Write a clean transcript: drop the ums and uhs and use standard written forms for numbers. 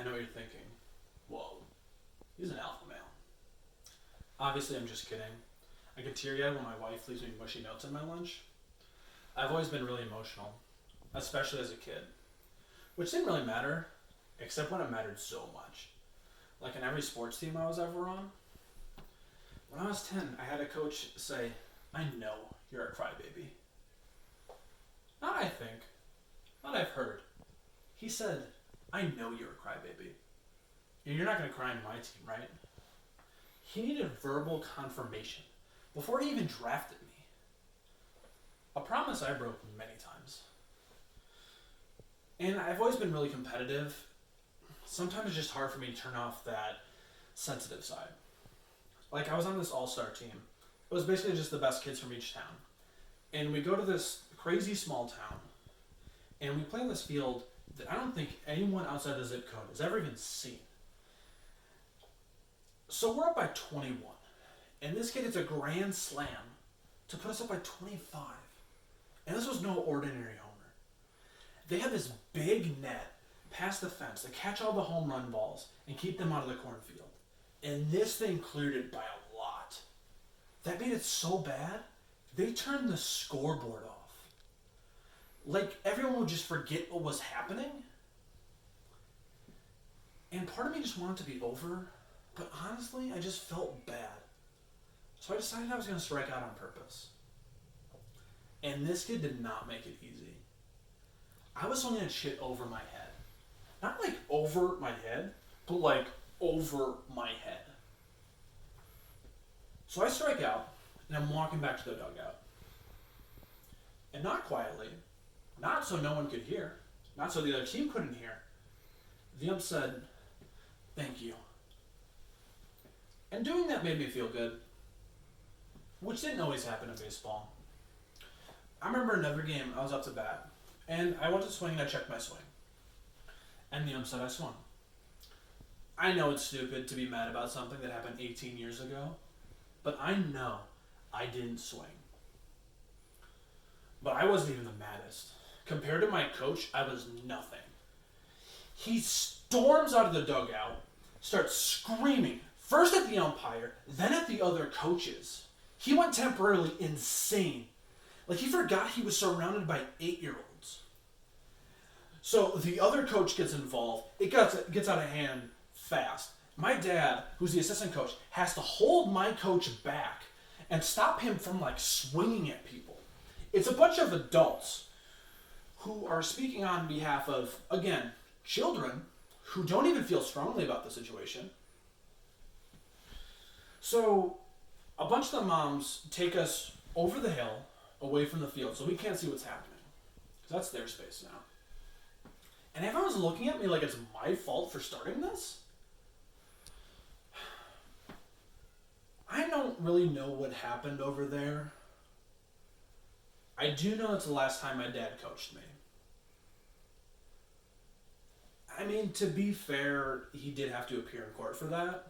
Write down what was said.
I know what you're thinking. Whoa, he's an alpha male. Obviously, I'm just kidding. I get teary-eyed when my wife leaves me mushy notes in my lunch. I've always been really emotional, especially as a kid, which didn't really matter, except when it mattered so much. Like in every sports team I was ever on. When I was 10, I had a coach say, "I know you're a crybaby." Not I think, not I've heard. He said, "I know you're a crybaby. And you're not going to cry on my team, right?" He needed verbal confirmation before he even drafted me. A promise I broke many times. And I've always been really competitive. Sometimes it's just hard for me to turn off that sensitive side. Like I was on this all-star team. It was basically just the best kids from each town. And we go to this crazy small town. And we play in this field that I don't think anyone outside the zip code has ever even seen. So we're up by 21. And this kid hits a grand slam to put us up by 25. And this was no ordinary homer. They had this big net past the fence to catch all the home run balls and keep them out of the cornfield. And this thing cleared it by a lot. That made it so bad, they turned the scoreboard off. Like everyone would just forget what was happening. And part of me just wanted to be over, but honestly, I just felt bad. So I decided I was going to strike out on purpose. And this kid did not make it easy. I was swinging that shit over my head. Not like over my head, but like over my head. So I strike out, and I'm walking back to the dugout. And not quietly, not so no one could hear, not so the other team couldn't hear, the ump said, "Thank you." And doing that made me feel good, which didn't always happen in baseball. I remember another game, I was up to bat, and I went to swing and I checked my swing. And the ump said I swung. I know it's stupid to be mad about something that happened 18 years ago, but I know I didn't swing. But I wasn't even the maddest. Compared to my coach, I was nothing. He storms out of the dugout, starts screaming, first at the umpire, then at the other coaches. He went temporarily insane. Like he forgot he was surrounded by 8-year-olds. So the other coach gets involved. It gets out of hand fast. My dad, who's the assistant coach, has to hold my coach back and stop him from like swinging at people. It's a bunch of adults who are speaking on behalf of, again, children who don't even feel strongly about the situation. So a bunch of the moms take us over the hill, away from the field, so we can't see what's happening. Because that's their space now. And everyone's looking at me like it's my fault for starting this. I don't really know what happened over there. I do know it's the last time my dad coached me. I mean, to be fair, he did have to appear in court for that.